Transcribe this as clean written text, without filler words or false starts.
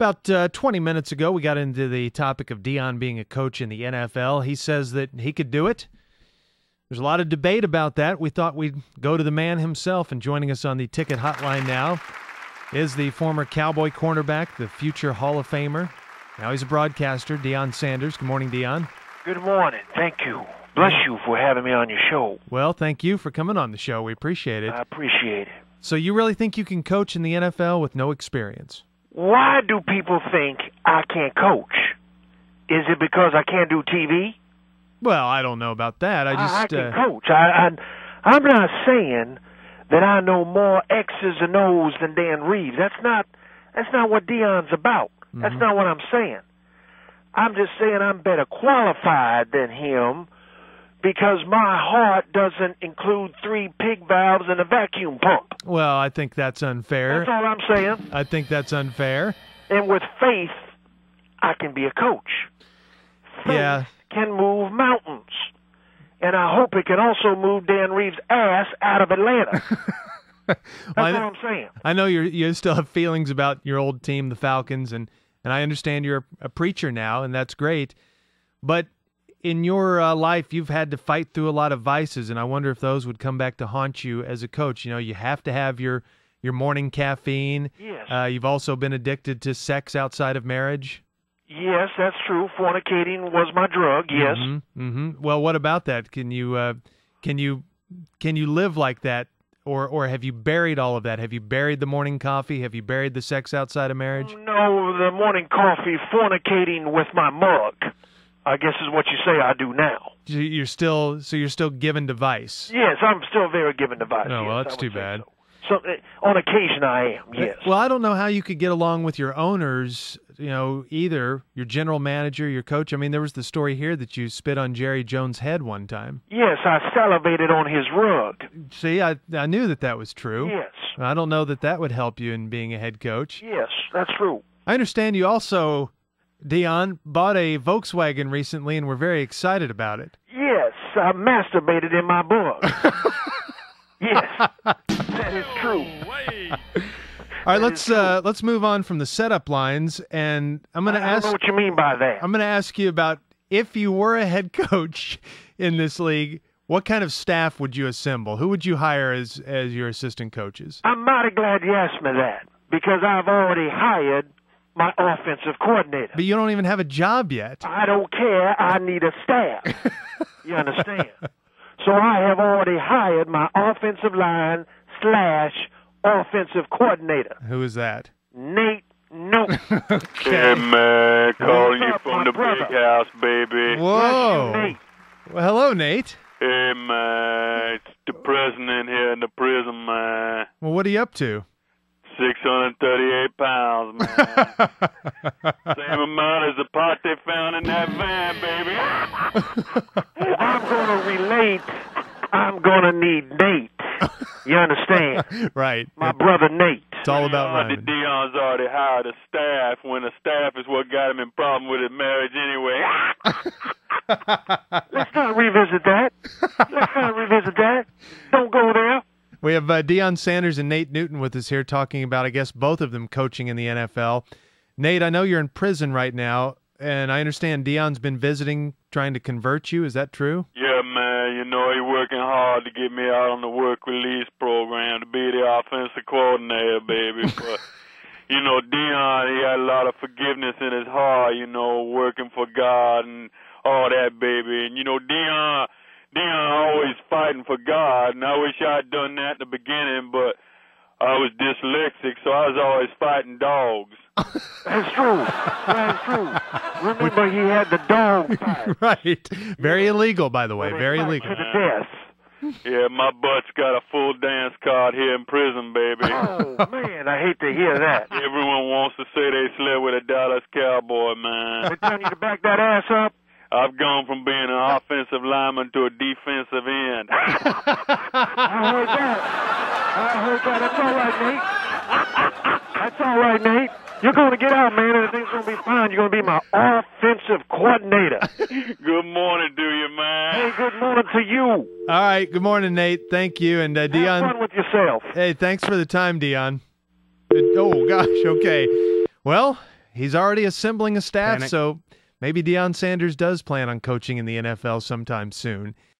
About 20 minutes ago, we got into the topic of Deion being a coach in the NFL. He says that he could do it. There's a lot of debate about that. We thought we'd go to the man himself, and joining us on the ticket hotline now is the former Cowboy cornerback, the future Hall of Famer. Now he's a broadcaster, Deion Sanders. Good morning, Deion. Good morning. Thank you. Bless you for having me on your show. Well, thank you for coming on the show. We appreciate it. I appreciate it. So you really think you can coach in the NFL with no experience? Why do people think I can't coach? Is it because I can't do TV? Well, I don't know about that. I can coach. I'm not saying that I know more X's and O's than Dan Reeves. That's not what Deion's about. Mm-hmm. That's not what I'm saying. I'm just saying I'm better qualified than him because my heart doesn't include 3 pig valves and a vacuum pump. Well, I think that's unfair. That's all I'm saying. I think that's unfair. And with faith, I can be a coach. Faith can move mountains. And I hope it can also move Dan Reeves' ass out of Atlanta. That's all I'm saying. I know you still have feelings about your old team, the Falcons, and I understand you're a preacher now, and that's great. But in your life, you've had to fight through a lot of vices, and I wonder if those would come back to haunt you as a coach. You know, you have to have your morning caffeine. Yes. You've also been addicted to sex outside of marriage. Yes, that's true. Fornicating was my drug. Yes. Mm-hmm. Mm-hmm. Well, what about that? Can you live like that, or have you buried all of that? Have you buried the morning coffee? Have you buried the sex outside of marriage? No, the morning coffee, fornicating with my mug, I guess is what you say I do now. You're still given to vice. Yes, I'm still very given to vice. Oh, well, yes, that's too bad. So on occasion I am, yes. Well, I don't know how you could get along with your owners, either your general manager, your coach. I mean, there was the story here that you spit on Jerry Jones' head one time. Yes, I salivated on his rug. See, I knew that was true. Yes. I don't know that would help you in being a head coach. Yes, that's true. I understand you also, Deion, bought a Volkswagen recently and were very excited about it. Yes, I masturbated in my book. Yes, that is true. All right, let's move on from the setup lines, and I'm going to ask. I don't know what you mean by that. I'm going to ask you about if you were a head coach in this league, what kind of staff would you assemble? Who would you hire as your assistant coaches? I'm mighty glad you asked me that because I've already hired my offensive coordinator. But you don't even have a job yet. I don't care. I need a staff. You understand? So I have already hired my offensive line / offensive coordinator. Who is that? Nate Newton. Hey, man, calling you from the big house, baby. Whoa. Nate. Well, hello, Nate. Hey, man, it's the president here in the prison, man. Well, what are you up to? 638 pounds, man. Same amount as the pot they found in that van, baby. I'm going to relate. I'm going to need Nate. You understand? Right. My brother Nate. It's all about Ryan. Deion's already hired a staff when the staff is what got him in problem with his marriage anyway. Let's not revisit that. Don't go there. We have Deion Sanders and Nate Newton with us here talking about, I guess, both of them coaching in the NFL. Nate, I know you're in prison right now, and I understand Deion's been visiting, trying to convert you. Is that true? Yeah, man. He's working hard to get me out on the work release program to be the offensive coordinator, baby. But, Deion, he had a lot of forgiveness in his heart, working for God and all that, baby. And, Deion always fighting for God, and I wish I had done that in the beginning, but I was dyslexic, so I was always fighting dogs. That's true. Remember, he had the dog fight. Right. Very illegal, by the way. Very illegal. To the death. Yeah, my butt's got a full dance card here in prison, baby. Oh, man, I hate to hear that. Everyone wants to say they slept with a Dallas Cowboy, man. They tell you to back that ass up? I've gone from being an offensive lineman to a defensive end. I heard that. That's all right, Nate. You're going to get out, man, and everything's going to be fine. You're going to be my offensive coordinator. Good morning to you, man. Hey, good morning to you. All right. Good morning, Nate. Thank you. And Deion. Have fun with yourself. Hey, thanks for the time, Deion. Oh, gosh. Okay. Well, he's already assembling a staff, Panic. so maybe Deion Sanders does plan on coaching in the NFL sometime soon.